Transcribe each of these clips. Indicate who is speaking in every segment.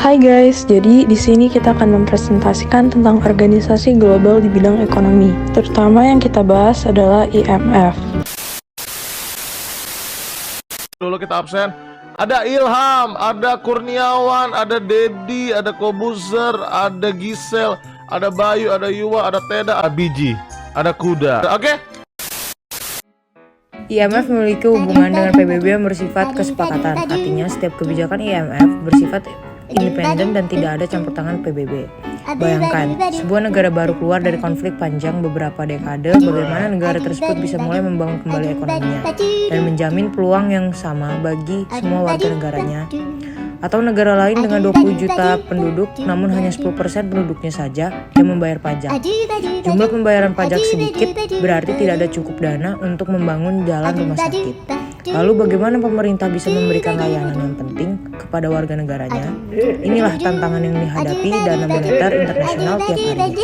Speaker 1: Hai guys, jadi di sini kita akan mempresentasikan tentang organisasi global di bidang ekonomi. Terutama yang kita bahas adalah IMF.
Speaker 2: Dulu kita absen. Ada Ilham, ada Kurniawan, ada Dedi, ada Kobuzer, ada Gisel, ada Bayu, ada Yuwa, ada Teda, ada Biji, ada Kuda. Oke?
Speaker 3: IMF memiliki hubungan dengan PBB yang bersifat kesepakatan. Artinya setiap kebijakan IMF bersifat independen dan tidak ada campur tangan PBB. Bayangkan, sebuah negara baru keluar dari konflik panjang beberapa dekade, bagaimana negara tersebut bisa mulai membangun kembali ekonominya dan menjamin peluang yang sama bagi semua warga negaranya. Atau negara lain dengan 20 juta penduduk, namun hanya 10% penduduknya saja yang membayar pajak. Jumlah pembayaran pajak sedikit, berarti tidak ada cukup dana untuk membangun jalan rumah sakit. Lalu bagaimana pemerintah bisa memberikan layanan yang penting kepada warga negaranya? Inilah tantangan yang dihadapi Dana Moneter Internasional tiap hari.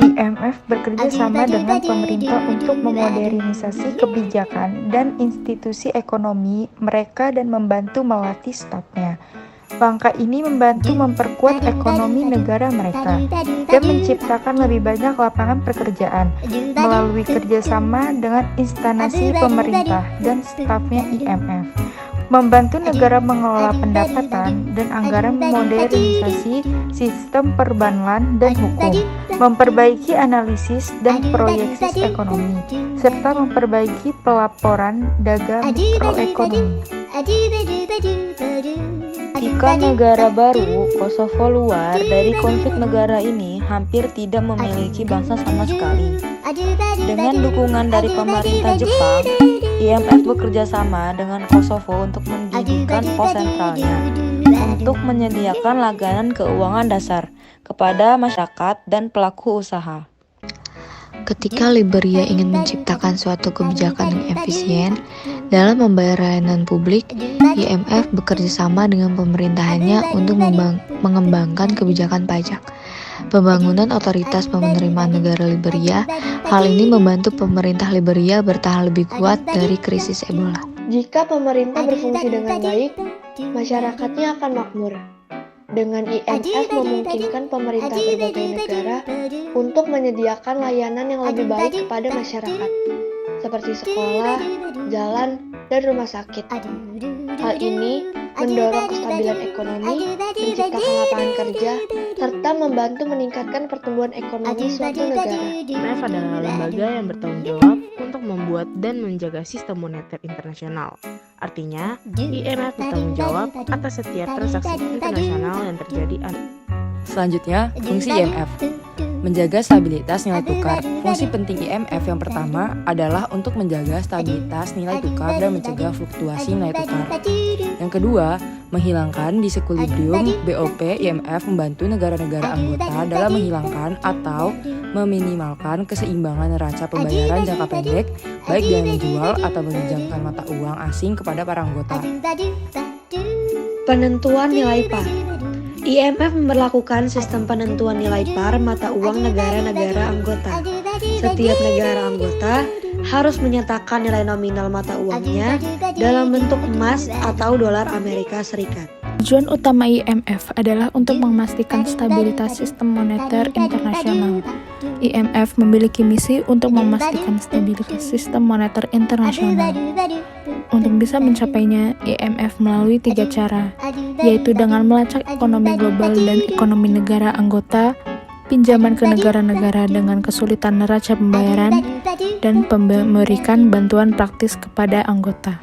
Speaker 4: IMF bekerja sama dengan pemerintah untuk memodernisasi kebijakan dan institusi ekonomi mereka dan membantu melatih stafnya. Langkah ini membantu memperkuat ekonomi negara mereka dan menciptakan lebih banyak lapangan pekerjaan melalui kerjasama dengan instansi pemerintah dan stafnya IMF. Membantu negara mengelola pendapatan dan anggaran, modernisasi sistem perbankan dan hukum, memperbaiki analisis dan proyeksi ekonomi, serta memperbaiki pelaporan dagang mikroekonomi.
Speaker 5: Jika negara baru, Kosovo luar dari konflik negara ini hampir tidak memiliki bangsa sama sekali. Dengan dukungan dari pemerintah Jepang, IMF bekerja sama dengan Kosovo untuk mendirikan pos sentralnya untuk menyediakan layanan keuangan dasar kepada masyarakat dan pelaku usaha.
Speaker 6: Ketika Liberia ingin menciptakan suatu kebijakan yang efisien dalam membayar layanan publik, IMF bekerja sama dengan pemerintahannya untuk mengembangkan kebijakan pajak. Pembangunan otoritas penerimaan negara Liberia, hal ini membantu pemerintah Liberia bertahan lebih kuat dari krisis Ebola.
Speaker 7: Jika pemerintah berfungsi dengan baik, masyarakatnya akan makmur. Dengan IMF memungkinkan pemerintah berbagai negara untuk menyediakan layanan yang lebih baik kepada masyarakat, seperti sekolah, jalan, dan rumah sakit. Hal ini mendorong kestabilan ekonomi, menciptakan lapangan kerja, serta membantu meningkatkan pertumbuhan ekonomi suatu negara.
Speaker 8: IMF adalah lembaga yang bertanggung jawab untuk membuat dan menjaga sistem moneter internasional. Artinya, IMF bertanggung jawab atas setiap transaksi internasional yang terjadi.
Speaker 3: Selanjutnya, fungsi IMF. Menjaga stabilitas nilai tukar. Fungsi penting IMF yang pertama adalah untuk menjaga stabilitas nilai tukar dan mencegah fluktuasi nilai tukar. Yang kedua, menghilangkan disequilibrium BOP. IMF membantu negara-negara anggota dalam menghilangkan atau meminimalkan keseimbangan neraca pembayaran jangka pendek, baik dengan menjual atau meminjamkan mata uang asing kepada para anggota.
Speaker 9: Penentuan nilai par. IMF memberlakukan sistem penentuan nilai par mata uang negara-negara anggota. Setiap negara anggota harus menyatakan nilai nominal mata uangnya dalam bentuk emas atau dolar Amerika Serikat.
Speaker 4: Tujuan utama IMF adalah untuk memastikan stabilitas sistem moneter internasional. IMF memiliki misi untuk memastikan stabilitas sistem moneter internasional. Untuk bisa mencapainya, IMF melalui 3 cara, yaitu dengan melacak ekonomi global dan ekonomi negara anggota, pinjaman ke negara-negara dengan kesulitan neraca pembayaran, dan memberikan bantuan praktis kepada anggota.